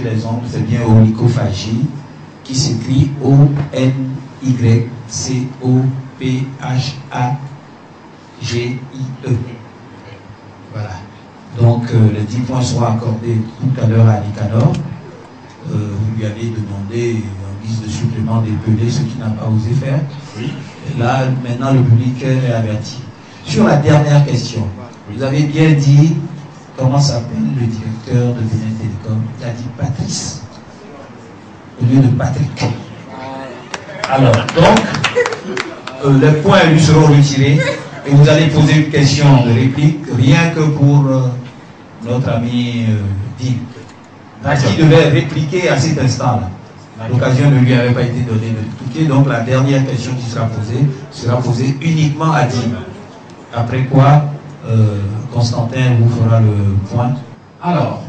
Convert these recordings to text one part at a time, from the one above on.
chez les hommes, c'est bien oligophagie, qui s'écrit O-N-Y-C-O-P-H-A-G-I-E. Voilà. Donc, les 10 points seront accordés tout à l'heure à Nicanor. Vous lui avez demandé, en guise de supplément, d'épeler ce qu'il n'a pas osé faire. Oui. Et là, maintenant, le public est averti. Sur la dernière question, vous avez bien dit, comment s'appelle le directeur de Bénin Télécom? Il a dit Patrice, au lieu de Patrick. Alors, donc, les points lui seront retirés et vous allez poser une question de réplique, rien que pour notre ami Dean, qui devait répliquer à cet instant-là. L'occasion ne lui avait pas été donnée de répliquer, donc la dernière question qui sera posée uniquement à Dean. Après quoi, Constantin vous fera le point. Alors,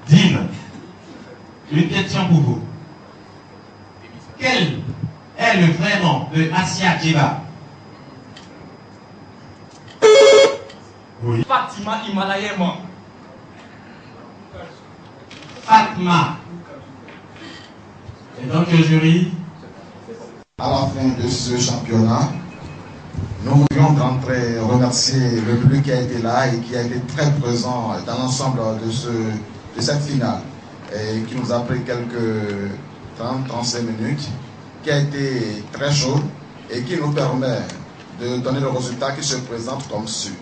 Dean, une question pour vous. Quel est le vrai nom de Assia Djeba? Oui. Fatima Himalayema. Fatma. Et donc le jury? À la fin de ce championnat, nous voulions d'entrée remercier le public qui a été là et qui a été très présent dans l'ensemble de cette finale et qui nous a pris quelques 30-35 minutes, qui a été très chaud et qui nous permet de donner le résultat qui se présente comme suit.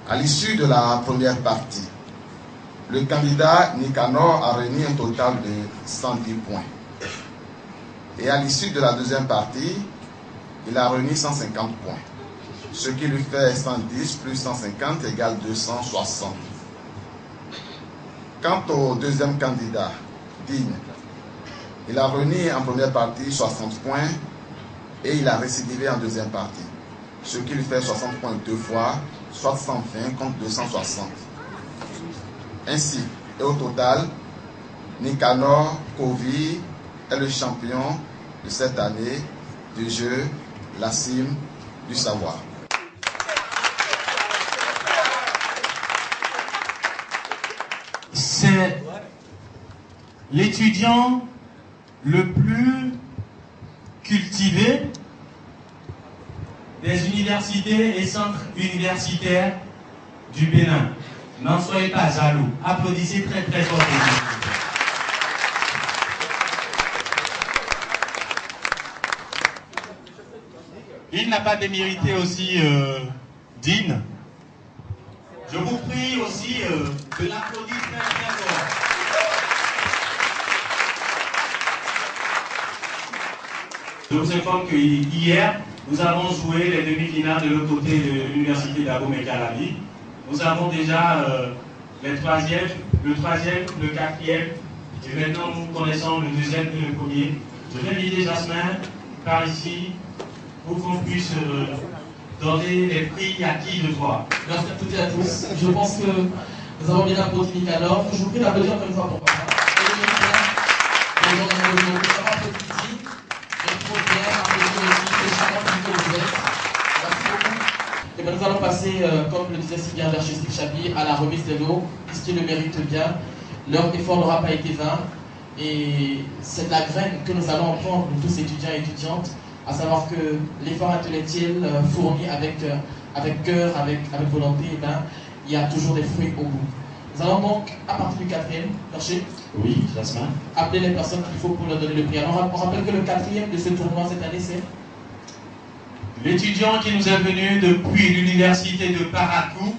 À l'issue de la première partie, le candidat Nicanor a réuni un total de 110 points. Et à l'issue de la deuxième partie, il a réuni 150 points. Ce qui lui fait 110 plus 150 égale 260. Quant au deuxième candidat, Dean, il a réuni en première partie 60 points et il a récidivé en deuxième partie. Ce qui lui fait 60 points deux fois, soit 120 contre 260. Ainsi, et au total, Nicanor Kovi est le champion de cette année du jeu La Cime du Savoir. C'est l'étudiant le plus cultivé des universités et centres universitaires du Bénin. N'en soyez pas jaloux. Applaudissez très très fort. Il n'a pas démérité aussi Dean. Je vous prie aussi de l'applaudir très très fort. Je vous informe que hier, nous avons joué les demi-finales de l'autre côté de l'université d'Abomey-Calavi. Nous avons déjà le troisième, le quatrième, et maintenant nous connaissons le deuxième et le premier. Je vais inviter Jasmin par ici pour qu'on puisse donner les prix à qui de toi. Merci à toutes et à tous. Je pense que nous avons bien applaudi Nicanor. Je vous prie d'applaudir encore une fois pour papa. Et bien nous allons passer, comme le disait si bien Verché Steve Chapi, à la remise des lots, puisqu'ils le méritent bien. Leur effort n'aura pas été vain. Et c'est de la graine que nous allons prendre, nous tous étudiants et étudiantes, à savoir que l'effort intellectuel fourni avec cœur, avec volonté, eh ben, il y a toujours des fruits au bout. Nous allons donc, à partir du quatrième, Verché, oui, Jasmin, appeler les personnes qu'il faut pour leur donner le prix. Alors, on rappelle que le quatrième de ce tournoi cette année, c'est l'étudiant qui nous est venu depuis l'université de Parakou.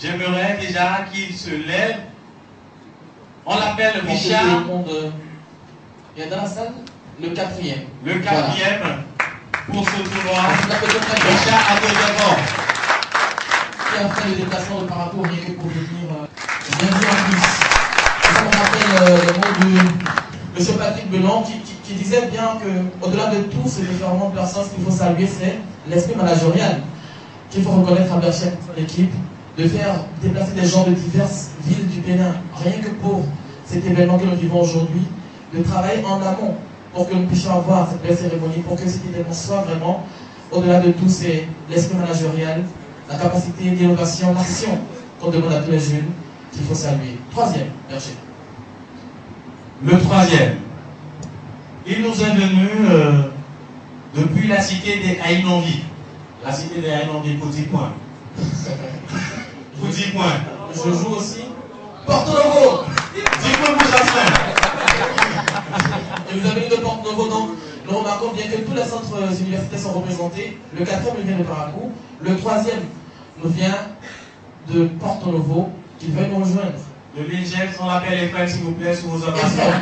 J'aimerais déjà qu'il se lève. On l'appelle Richard. Il y a dans la salle le quatrième. Le quatrième pour ce tournoi. Richard Abodabor. Qui a fait le déplacement de Parakou rien que pour venir bienvenue en plus. On rappelle le mot de M. Patrick Belon qui disait bien qu'au-delà de tout ce déferlement de personnes, ce qu'il faut saluer, c'est l'esprit managérial qu'il faut reconnaître à chaque équipe, de faire déplacer des gens de diverses villes du Bénin, rien que pour cet événement que nous vivons aujourd'hui, de travailler en amont pour que nous puissions avoir cette belle cérémonie, pour que cet événement soit vraiment, au-delà de tout, c'est l'esprit managérial, la capacité d'innovation, l'action qu'on demande à tous les jeunes, qu'il faut saluer. Troisième, Berger. Le troisième, il nous est venu depuis la cité des Haïnonvi. La cité des Haïnonvi, petit point. Petit point. Je joue aussi. Porto Novo. Dis-moi pour Jasmin. Et vous avez mis de Porto Novo, donc nous remarquons bien que tous les centres universitaires sont représentés. Le quatrième nous vient de Paracou. Le troisième nous vient de Porto Novo, qui veut nous rejoindre. Le l'INGEF, on l'appelle les frères, s'il vous plaît, sous vos FM. ovations.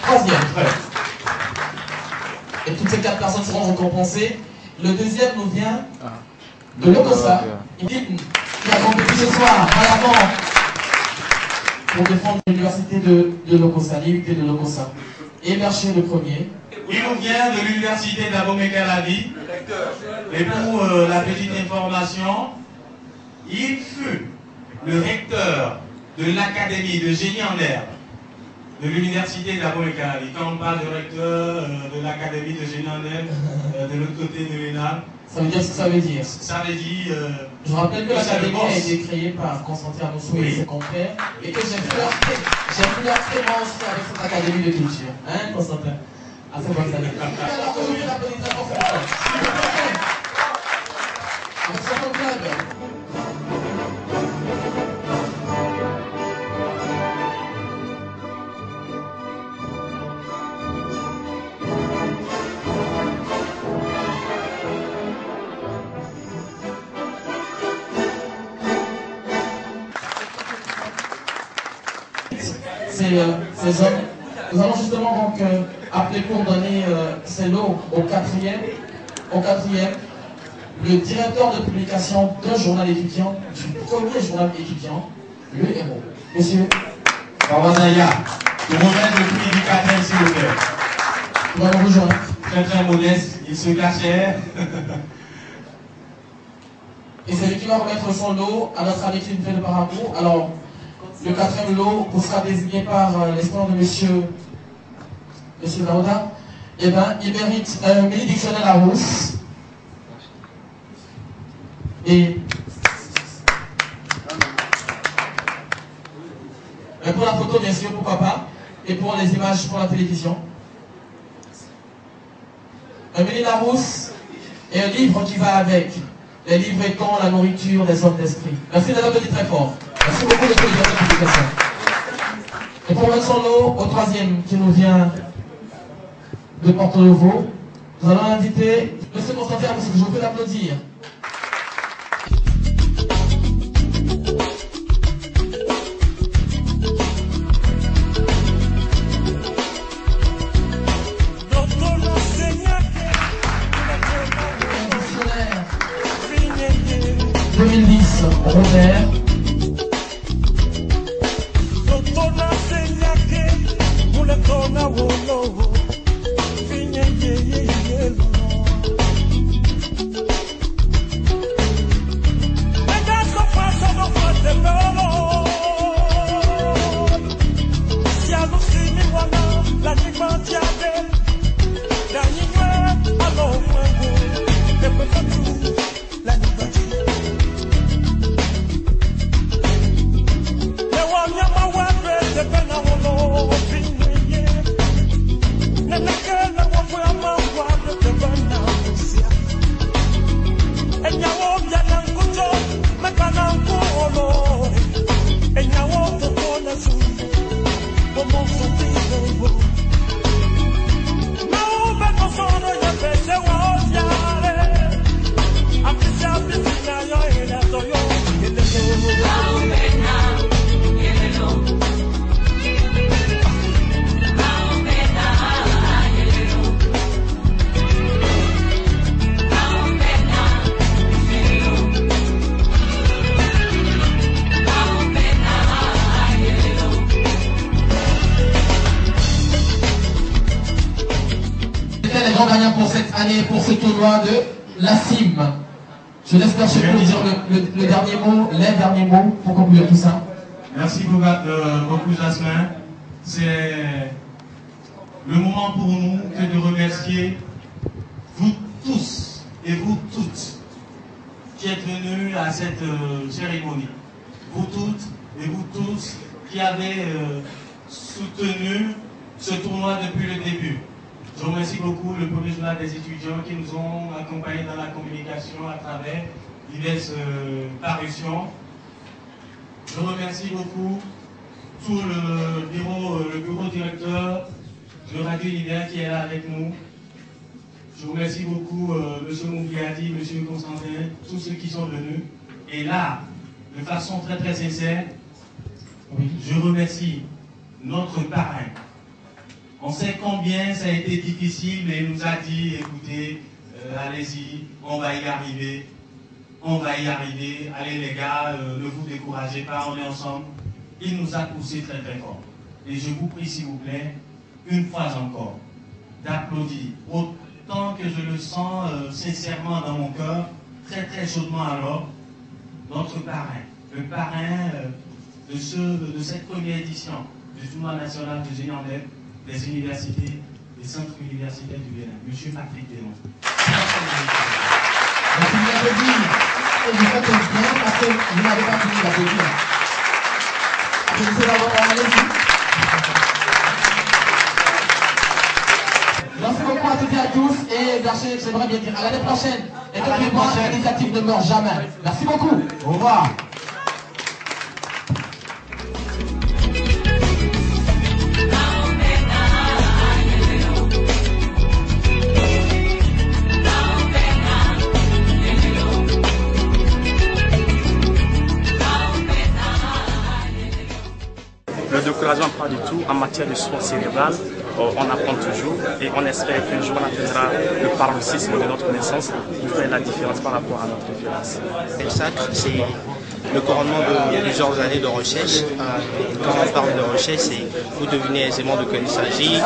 Troisième, frère. Et toutes ces 4 personnes seront récompensées. Le deuxième nous vient de l'Ocosa. Il dit qui a compétit ce soir à l'avant pour défendre l'université de l'Ocosa, l'unité de l'Ocosa. Et Mercier le premier. Il nous vient de l'université d'Abomey-Calavi. Et pour la petite information, il fut le recteur de l'académie de génie en herbe de l'université d'Abomey-Calavi. Quand on parle de recteur de l'académie de génie en herbe de l'autre côté de l'ENA, ça veut dire ce que ça veut dire. Ça veut dire. Je rappelle que l'académie a été créée par Constantin Amoussou et ses compères et que j'ai flirté moi aussi avec cette académie de culture. Hein, Constantin? À ces bonnes années. Alors que vous l'applaudissez pour faire. S'il vous plaît. Avec son club. Ces hommes. Nous allons justement donc appeler pour donner ces lots au quatrième, le directeur de publication d'un journal étudiant, du premier journal étudiant, le héros. Monsieur Bawazaya, je reviens depuis l'éducateur, s'il vous plaît. Nous allons rejoindre. Très très modeste, il se cachait. Et c'est lui qui va remettre son lot à notre ami qui nous fait de Paracou. Alors, le quatrième lot vous sera désigné par l'espoir de monsieur Daouda. Eh bien, il mérite un mini dictionnaire Larousse. Et pour la photo, bien sûr, pourquoi pas. Et pour les images pour la télévision. Un mini Larousse et un livre qui va avec. Les livres étant la nourriture des hommes d'esprit. Merci d'être applaudi très fort. Merci beaucoup de cette publication. Et pour mettre son lot au troisième qui nous vient de Porto Novo, nous allons inviter M. Constantin parce que je vous prie d'applaudir. Robert. Pour cette année, pour ce tournoi de la CIM. Je laisse M. Chepou dire le dernier mot, les derniers mots pour conclure tout ça. Merci beaucoup Jasmin. C'est le moment pour nous que de remercier vous tous et vous toutes qui êtes venus à cette cérémonie. Vous toutes et vous tous qui avez soutenu ce tournoi depuis le début. Je remercie beaucoup le premier journal des étudiants qui nous ont accompagnés dans la communication à travers diverses parutions. Je remercie beaucoup tout le bureau directeur de Radio Univers qui est là avec nous. Je remercie beaucoup M. Mouviadi, M. Constantin, tous ceux qui sont venus. Et là, de façon très très sincère, je remercie notre parrain. On sait combien ça a été difficile, mais il nous a dit, écoutez, allez-y, on va y arriver. On va y arriver. Allez les gars, ne vous découragez pas, on est ensemble. Il nous a poussé très très fort. Et je vous prie, s'il vous plaît, une fois encore, d'applaudir. Autant que je le sens sincèrement dans mon cœur, très très chaudement alors, notre parrain, le parrain de cette première édition du tournoi national de génie en lèvres des universités, des centres universitaires du Bénin, M. Patrick Delon. Merci de l'applaudir. Et vous faites bien parce que vous n'avez pas fini d'applaudir. Applaudissez d'abord, allez-y. Merci beaucoup à toutes et à tous. Et Blaché, j'aimerais bien dire à l'année prochaine. Et n'oubliez pas, l'initiative ne meurt jamais. Merci beaucoup. Au revoir. Le découragement pas du tout en matière de sport cérébral. On apprend toujours et on espère qu'un jour on atteindra le paroxysme de notre naissance qui fait la différence par rapport à notre violence. Le sacre, c'est le couronnement de plusieurs années de recherche. Quand on parle de recherche, vous devinez aisément de quoi il s'agit,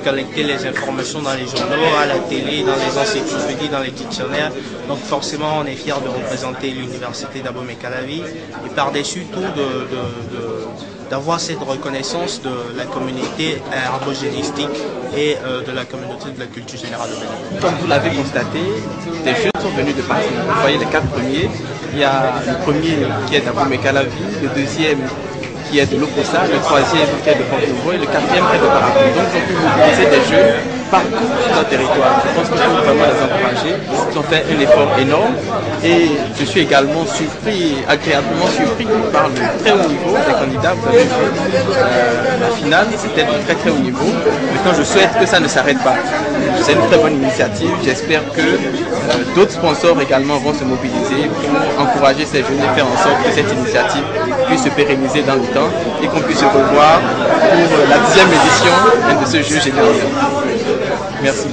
collecter les informations dans les journaux, à la télé, dans les encyclopédies, dans les dictionnaires. Donc forcément, on est fiers de représenter l'université d'Abomey-Calavi et par-dessus tout d'avoir cette reconnaissance de la communauté herbogénistique et de la communauté de la culture générale de Bénin. Comme vous l'avez constaté, des jeunes sont venus de partout. Vous voyez les 4 premiers. Il y a le premier qui est d'Abomey-Calavi, le deuxième qui est de l'Oposa, le troisième qui est de Port-Nouveau et le quatrième qui est de Parakou. Donc ils ont pu mobiliser des jeunes partout sur notre territoire. Je pense qu'il faut vraiment les encourager. Ils ont fait un effort énorme et je suis également surpris, agréablement surpris par le très haut niveau des candidats. Vous avez vu, la finale, c'était de très très haut niveau. Maintenant, je souhaite que ça ne s'arrête pas. C'est une très bonne initiative. J'espère que d'autres sponsors également vont se mobiliser pour encourager ces jeunes et faire en sorte que cette initiative puisse se pérenniser dans le temps et qu'on puisse se revoir pour la 10e édition de ce jeu général. Merci.